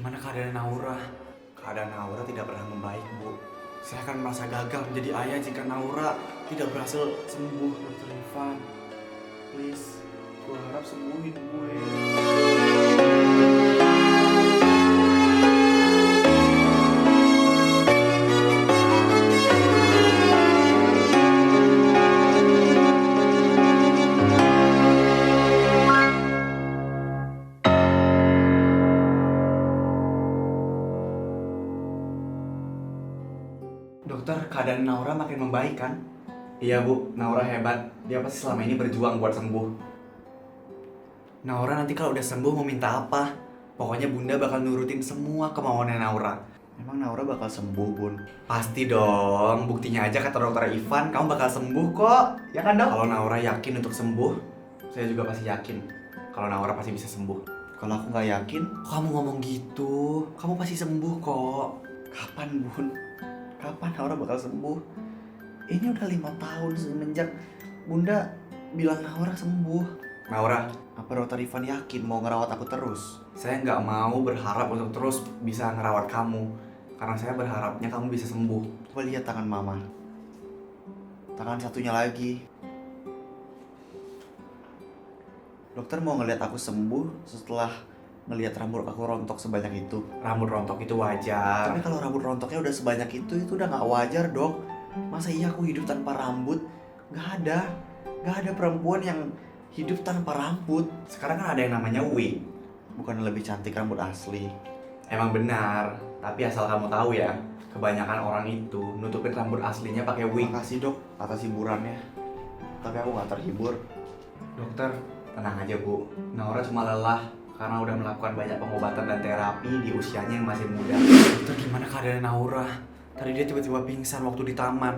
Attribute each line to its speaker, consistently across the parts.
Speaker 1: gimana keadaan Naura? Keadaan Naura tidak pernah membaik, Bu. Saya akan merasa gagal menjadi ayah jika Naura tidak berhasil sembuh, Dokter Ivan. Please, gue harap sembuhin gue. Dokter, keadaan Naura makin membaik kan? Iya Bu, Naura hebat. Dia pasti selama ini berjuang buat sembuh. Naura nanti kalau udah sembuh mau minta apa? Pokoknya Bunda bakal nurutin semua kemauannya Naura. Emang Naura bakal sembuh, Bun? Pasti dong, buktinya aja kata Dokter Ivan, kamu bakal sembuh kok. Ya kan, Dok? Kalau Naura yakin untuk sembuh, saya juga pasti yakin kalau Naura pasti bisa sembuh. Kalau aku nggak yakin, kok kamu ngomong gitu? Kamu pasti sembuh kok. Kapan, Bun? Kapan Naura bakal sembuh? Ini udah 5 tahun semenjak Bunda bilang Naura sembuh. Naura, apa Dokter Ivan yakin mau ngerawat aku terus? Saya nggak mau berharap untuk terus bisa ngerawat kamu. Karena saya berharapnya kamu bisa sembuh. Coba lihat tangan mama. Tangan satunya lagi. Dokter mau ngelihat aku sembuh setelah ngelihat rambut aku rontok sebanyak itu. Rambut rontok itu wajar. Tapi kalau rambut rontoknya udah sebanyak itu udah nggak wajar, Dok. Masa iya aku hidup tanpa rambut? Nggak ada perempuan yang hidup tanpa rambut. Sekarang kan ada yang namanya wig. Bukan lebih cantik rambut asli? Emang benar, tapi asal kamu tahu ya, kebanyakan orang itu nutupin rambut aslinya pakai wig. Makasih, Dok, atas hiburannya. Tapi aku nggak terhibur. Dokter, tenang aja Bu. Naura cuma lelah karena udah melakukan banyak pengobatan dan terapi di usianya yang masih muda. Dokter, gimana keadaan Naura? Tadi dia tiba-tiba pingsan waktu di taman.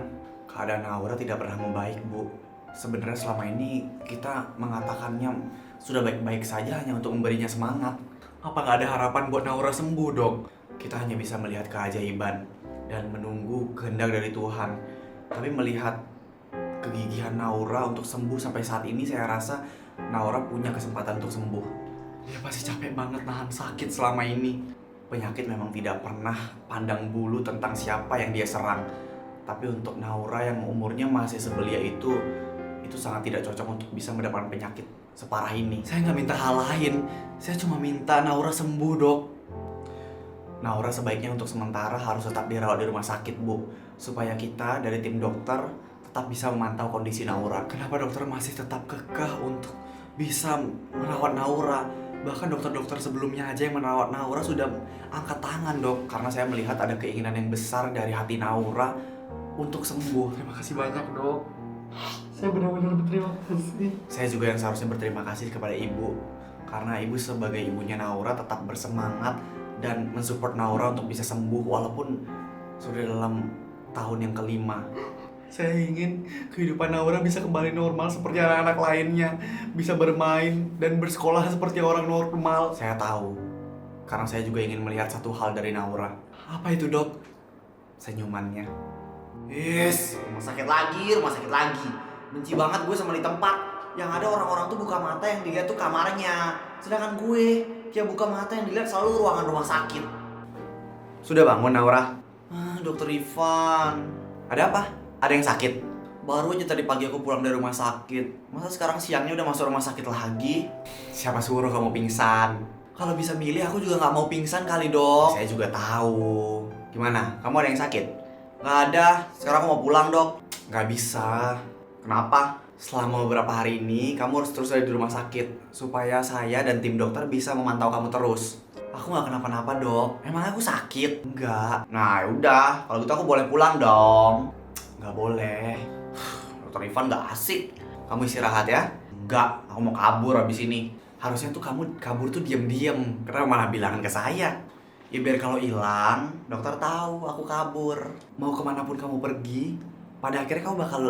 Speaker 1: Keadaan Naura tidak pernah membaik, Bu. Sebenarnya selama ini kita mengatakannya sudah baik-baik saja hanya untuk memberinya semangat. Apa nggak ada harapan buat Naura sembuh, Dok? Kita hanya bisa melihat keajaiban dan menunggu kehendak dari Tuhan. Tapi melihat kegigihan Naura untuk sembuh sampai saat ini, saya rasa Naura punya kesempatan untuk sembuh. Dia pasti capek banget nahan sakit selama ini. Penyakit memang tidak pernah pandang bulu tentang siapa yang dia serang. Tapi untuk Naura yang umurnya masih sebelia itu sangat tidak cocok untuk bisa mendapatkan penyakit separah ini. Saya nggak minta hal lain. Saya cuma minta Naura sembuh, Dok. Naura sebaiknya untuk sementara harus tetap dirawat di rumah sakit, Bu. Supaya kita dari tim dokter tetap bisa memantau kondisi Naura. Kenapa dokter masih tetap kekeh untuk bisa merawat Naura? Bahkan dokter-dokter sebelumnya aja yang merawat Naura sudah angkat tangan, Dok. Karena saya melihat ada keinginan yang besar dari hati Naura untuk sembuh. Terima kasih banyak, Dok. Saya benar-benar berterima kasih. Saya juga yang seharusnya berterima kasih kepada Ibu. Karena Ibu sebagai ibunya Naura tetap bersemangat dan mensupport Naura untuk bisa sembuh walaupun sudah dalam tahun yang kelima. Saya ingin kehidupan Naura bisa kembali normal seperti anak-anak lainnya. Bisa bermain dan bersekolah seperti orang normal. Saya tahu, karena saya juga ingin melihat satu hal dari Naura. Apa itu, Dok? Senyumannya. Yes, rumah sakit lagi. Benci banget gue sama di tempat yang ada orang-orang tuh buka mata yang dilihat tuh kamarnya. Sedangkan gue, yang buka mata yang dilihat selalu ruangan rumah sakit. Sudah bangun, Naura? Dokter Ivan. Ada apa? Ada yang sakit? Baru aja tadi pagi aku pulang dari rumah sakit. Masa sekarang siangnya udah masuk rumah sakit lagi? Siapa suruh kamu pingsan? Kalau bisa milih aku juga gak mau pingsan kali, Dok. Saya juga tahu. Gimana? Kamu ada yang sakit? Gak ada. Sekarang aku mau pulang, Dok. Gak bisa. Kenapa? Selama beberapa hari ini kamu harus terus ada di rumah sakit supaya saya dan tim dokter bisa memantau kamu terus. Aku gak kenapa-napa, Dok. Emang aku sakit? Enggak. Nah udah, kalau gitu aku boleh pulang dong. Gak boleh. Dokter Ivan gak asik. Kamu istirahat ya? Enggak, aku mau kabur abis ini. Harusnya tuh kamu kabur tuh diam-diam. Kenapa malah bilangin ke saya? Ya biar kalau hilang, dokter tahu aku kabur. Mau kemanapun kamu pergi, pada akhirnya kamu bakal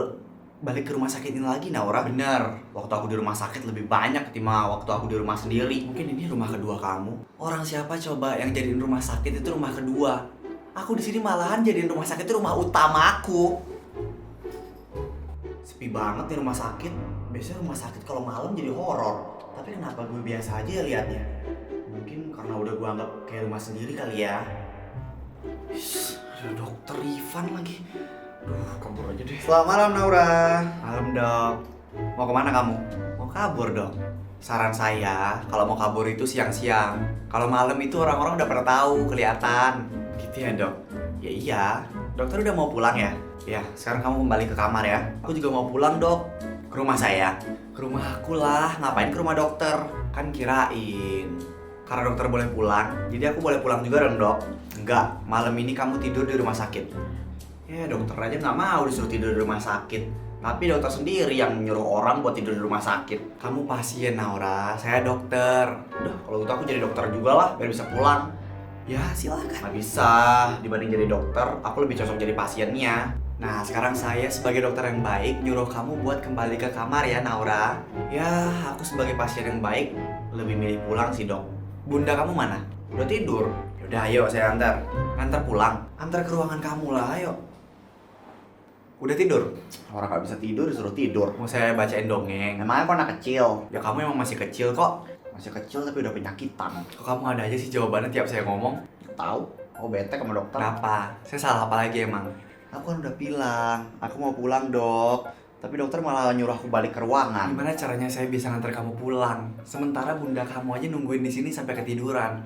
Speaker 1: balik ke rumah sakit ini lagi, Naura. Bener, waktu aku di rumah sakit lebih banyak ketimbang waktu aku di rumah sendiri. Mungkin ini rumah kedua kamu. Orang siapa coba yang jadiin rumah sakit itu rumah kedua? Aku di sini malahan jadiin rumah sakit itu rumah utama aku. Sepi banget nih rumah sakit. Biasanya rumah sakit kalau malam jadi horor. Tapi kenapa gue biasa aja liatnya? Mungkin karena udah gua anggap kayak rumah sendiri kali ya. Ada dokter Ivan lagi. Duh, kabur aja deh. Selamat malam Naura. Malam dok. Mau kemana kamu? Mau kabur dok. Saran saya, kalau mau kabur itu siang-siang. Kalau malam itu orang-orang udah pada tahu, kelihatan. Gitu ya dok? Ya iya. Dokter udah mau pulang ya? Ya, sekarang kamu kembali ke kamar ya. Aku juga mau pulang dok. Ke rumah saya. Ke rumah aku lah. Ngapain ke rumah dokter? Kan kirain. Karena dokter boleh pulang, jadi aku boleh pulang juga dong dok. Enggak, malam ini kamu tidur di rumah sakit. Ya dokter aja nggak mau disuruh tidur di rumah sakit. Tapi dokter sendiri yang nyuruh orang buat tidur di rumah sakit. Kamu pasien Naura, saya dokter. Udah, kalau gitu aku jadi dokter juga lah, biar bisa pulang. Ya silakan. Nggak bisa, dibanding jadi dokter, aku lebih cocok jadi pasiennya. Nah sekarang saya sebagai dokter yang baik nyuruh kamu buat kembali ke kamar ya Naura. Ya aku sebagai pasien yang baik lebih milih pulang sih dok. Bunda kamu mana? Udah tidur? Yaudah ayo saya antar. Antar pulang? Antar ke ruangan kamu lah ayo. Udah tidur? Orang gak bisa tidur disuruh tidur. Mau saya bacain dongeng? Emangnya kok anak kecil? Ya kamu emang masih kecil kok. Masih kecil tapi udah penyakitan. Kok kamu ada aja sih jawabannya tiap saya ngomong? Tahu. Aku bete sama dokter. Kenapa? Saya salah apa lagi emang? Aku kan udah bilang, aku mau pulang dok. Tapi dokter malah nyuruh aku balik ke ruangan. Gimana caranya saya bisa nganter kamu pulang? Sementara bunda kamu aja nungguin di sini sampai ketiduran.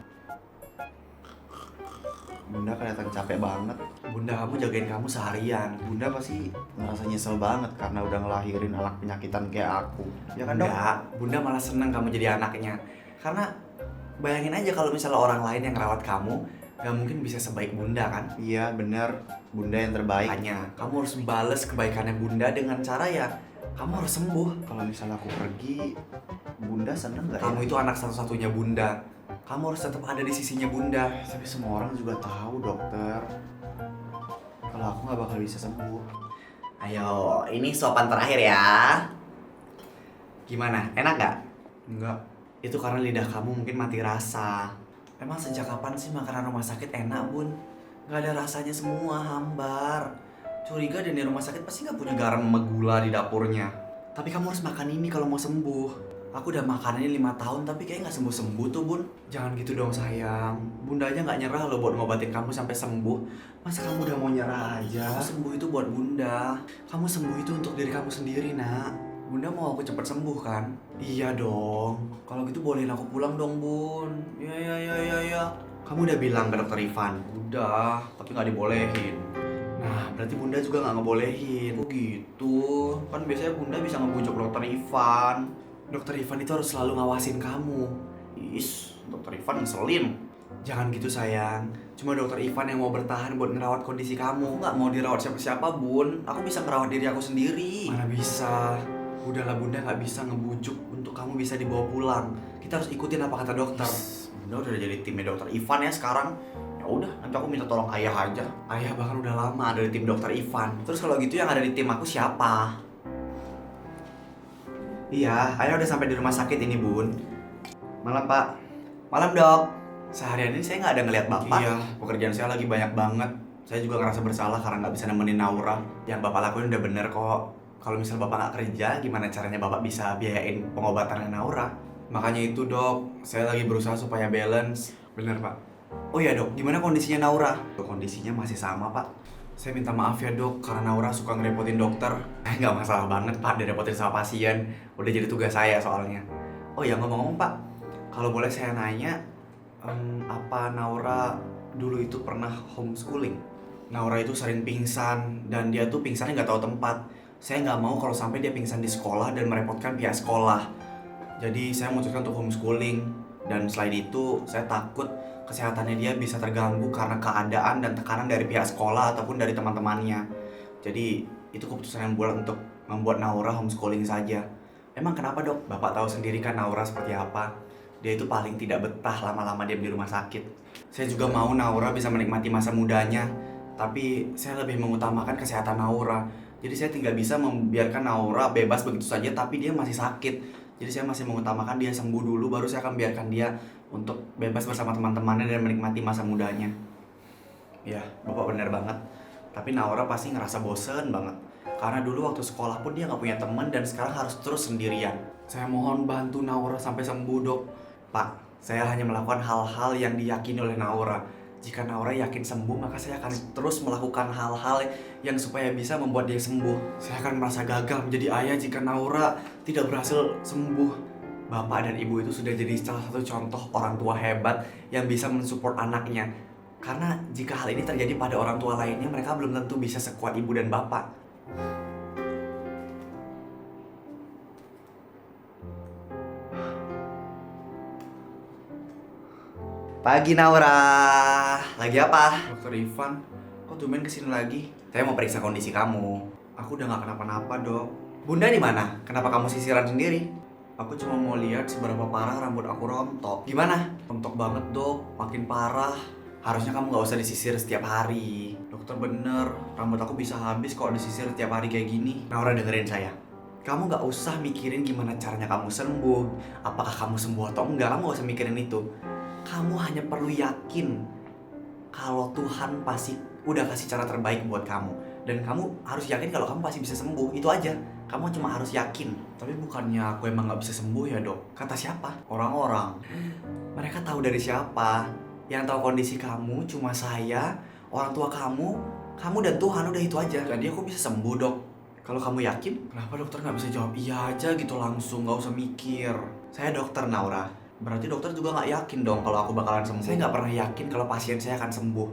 Speaker 1: Bunda kelihatan capek banget. Bunda kamu jagain kamu seharian. Bunda pasti ngerasa nyesel banget karena udah ngelahirin anak penyakitan kayak aku. Ya kan dok? Enggak, bunda malah seneng kamu jadi anaknya. Karena bayangin aja kalau misalnya orang lain yang ngerawat kamu, gak mungkin bisa sebaik bunda kan? Iya bener, bunda yang terbaik. Hanya kamu harus bales kebaikannya bunda dengan cara ya kamu harus sembuh. Kalau misalnya aku pergi, bunda seneng gak ya? Kamu itu anak satu-satunya bunda. Kamu harus tetap ada di sisinya bunda. Tapi semua orang juga tahu dokter, kalau aku gak bakal bisa sembuh. Ayo, ini sopan terakhir ya. Gimana? Enak gak? Enggak. Itu karena lidah kamu mungkin mati rasa. Emang sejak kapan sih makanan rumah sakit enak bun? Gak ada rasanya semua, hambar. Curiga dan di rumah sakit pasti gak punya garam sama gula di dapurnya. Tapi kamu harus makan ini kalau mau sembuh. Aku udah makan ini 5 tahun tapi kayak gak sembuh-sembuh tuh bun. Jangan gitu dong sayang. Bunda aja gak nyerah loh buat ngobatin kamu sampai sembuh. Masa kamu udah mau nyerah aja? Kamu sembuh itu buat bunda. Kamu sembuh itu untuk diri kamu sendiri nak. Bunda mau aku cepat sembuh kan? Iya dong. Kalau gitu bolehin aku pulang dong bun. Ya. Kamu udah bilang ke dokter Ivan? Udah, tapi nggak dibolehin. Nah, berarti bunda juga nggak ngebolehin. Oh gitu. Kan biasanya bunda bisa ngebujuk dokter Ivan. Dokter Ivan itu harus selalu ngawasin kamu. Is, dokter Ivan ngeselin. Jangan gitu sayang. Cuma dokter Ivan yang mau bertahan buat ngerawat kondisi kamu. Nggak mau dirawat siapa-siapa bun. Aku bisa ngerawat diri aku sendiri. Mana bisa. Udahlah bunda gak bisa ngebujuk untuk kamu bisa dibawa pulang. Kita harus ikutin apa kata dokter. Bunda udah jadi timnya dokter Ivan ya sekarang. Ya udah, nanti aku minta tolong ayah aja. Ayah bahkan udah lama ada di tim dokter Ivan. Terus kalau gitu yang ada di tim aku siapa? Iya, ayah udah sampai di rumah sakit ini bun. Malam pak. Malam dok. Seharian ini saya gak ada ngeliat bapak. Iya, pekerjaan saya lagi banyak banget. Saya juga ngerasa bersalah karena gak bisa nemenin Naura. Yang bapak lakuin udah bener kok. Kalau misal bapak nggak kerja, gimana caranya bapak bisa biayain pengobatannya Naura? Makanya itu dok, saya lagi berusaha supaya balance. Bener pak. Oh iya dok, gimana kondisinya Naura? Kondisinya masih sama pak. Saya minta maaf ya dok, karena Naura suka ngerepotin dokter. Nggak masalah banget pak, direpotin sama pasien. Udah jadi tugas saya soalnya. Oh ya ngomong-ngomong pak, kalau boleh saya nanya, apa Naura dulu itu pernah homeschooling? Naura itu sering pingsan, dan dia tuh pingsannya nggak tahu tempat. Saya nggak mau kalau sampai dia pingsan di sekolah dan merepotkan pihak sekolah. Jadi saya memutuskan untuk homeschooling. Dan selain itu saya takut kesehatannya dia bisa terganggu karena keadaan dan tekanan dari pihak sekolah ataupun dari teman-temannya. Jadi itu keputusan yang bulat untuk membuat Naura homeschooling saja. Emang kenapa dok? Bapak tahu sendiri kan Naura seperti apa. Dia itu paling tidak betah lama-lama diam di rumah sakit. Saya juga mau Naura bisa menikmati masa mudanya. Tapi saya lebih mengutamakan kesehatan Naura. Jadi saya tidak bisa membiarkan Naura bebas begitu saja tapi dia masih sakit. Jadi saya masih mengutamakan dia sembuh dulu baru saya akan biarkan dia untuk bebas bersama teman-temannya dan menikmati masa mudanya. Ya, Bapak benar banget. Tapi Naura pasti ngerasa bosen banget. Karena dulu waktu sekolah pun dia nggak punya teman dan sekarang harus terus sendirian. Saya mohon bantu Naura sampai sembuh dok. Pak, Saya hanya melakukan hal-hal yang diyakini oleh Naura. Jika Naura yakin sembuh, maka saya akan terus melakukan hal-hal yang supaya bisa membuat dia sembuh. Saya akan merasa gagal menjadi ayah jika Naura tidak berhasil sembuh. Bapak dan ibu itu sudah jadi salah satu contoh orang tua hebat yang bisa mensupport anaknya. Karena jika hal ini terjadi pada orang tua lainnya, mereka belum tentu bisa sekuat ibu dan bapak. Pagi Naura, lagi apa? Dokter Ivan, kok tumben kesini lagi? Saya mau periksa kondisi kamu. Aku udah gak kenapa-napa dok. Bunda di mana? Kenapa kamu sisiran sendiri? Aku cuma mau lihat seberapa parah rambut aku rontok. Gimana? Rontok banget dok, makin parah. Harusnya kamu gak usah disisir setiap hari. Dokter bener, rambut aku bisa habis kalau disisir setiap hari kayak gini. Naura dengerin saya. Kamu gak usah mikirin gimana caranya kamu sembuh. Apakah kamu sembuh atau enggak, kamu gak usah mikirin itu. Kamu hanya perlu yakin kalau Tuhan pasti udah kasih cara terbaik buat kamu. Dan kamu harus yakin kalau kamu pasti bisa sembuh. Itu aja. Kamu cuma harus yakin. Tapi bukannya aku emang gak bisa sembuh ya dok? Kata siapa? Orang-orang. Mereka tahu dari siapa? Yang tahu kondisi kamu cuma saya, orang tua kamu dan Tuhan. Udah itu aja. Jadi aku bisa sembuh dok. Kalau kamu yakin, kenapa dokter gak bisa jawab iya aja gitu langsung? Gak usah mikir. Saya dokter Naura. Berarti dokter juga gak yakin dong kalau aku bakalan sembuh. Saya gak pernah yakin kalau pasien saya akan sembuh.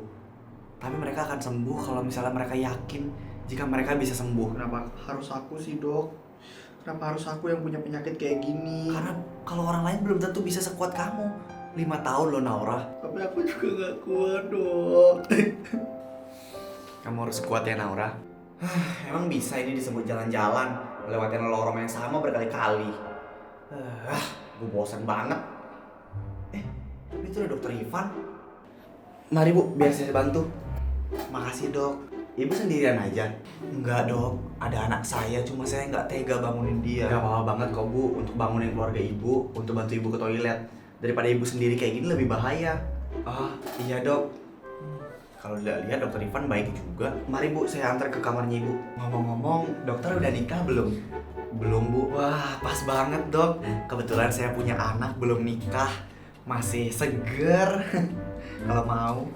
Speaker 1: Tapi mereka akan sembuh kalau misalnya mereka yakin jika mereka bisa sembuh.
Speaker 2: Kenapa harus aku sih dok? Kenapa harus aku yang punya penyakit kayak gini?
Speaker 1: Karena kalau orang lain belum tentu bisa sekuat kamu. 5 tahun loh Naura.
Speaker 2: Tapi aku juga gak kuat dok.
Speaker 1: Kamu harus kuat ya Naura. Emang bisa ini disebut jalan-jalan, melewati lorong yang sama berkali-kali. Gue bosan banget. Tapi itu udah dokter Ivan. Mari bu, biar saya bantu. Makasih dok. Ibu sendirian aja? Enggak dok, ada anak saya, cuma saya nggak tega bangunin dia. Gak apa-apa banget kok bu, untuk bangunin keluarga ibu, untuk bantu ibu ke toilet. Daripada ibu sendiri kayak gini lebih bahaya. Iya dok. Kalau udah lihat dokter Ivan baik juga. Mari bu, saya antar ke kamarnya ibu. Ngomong-ngomong, dokter udah nikah belum? Belum bu. Wah, pas banget dok. Kebetulan saya punya anak belum nikah, masih seger. Kalau mau,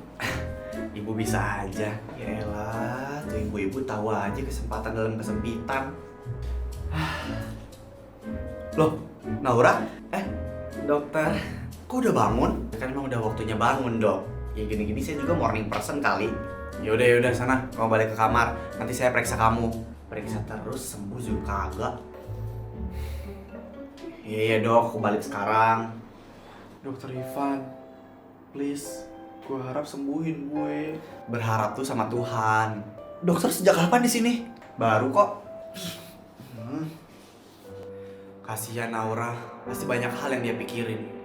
Speaker 1: ibu bisa aja. Yaelah, tuh ibu-ibu tahu aja kesempatan dalam kesempitan. Loh, Naura? Dokter, kok udah bangun? Kan emang udah waktunya bangun dok. Ya gini-gini saya juga morning person kali. Yaudah sana, kamu balik ke kamar. Nanti saya periksa kamu. Periksa terus, sembuh juga kagak. Iya dok, aku balik sekarang.
Speaker 2: Dokter Ivan, please, gue harap sembuhin gue.
Speaker 1: Berharap tuh sama Tuhan. Dokter sejak kapan di sini? Baru kok. Kasihan Naura, pasti banyak hal yang dia pikirin.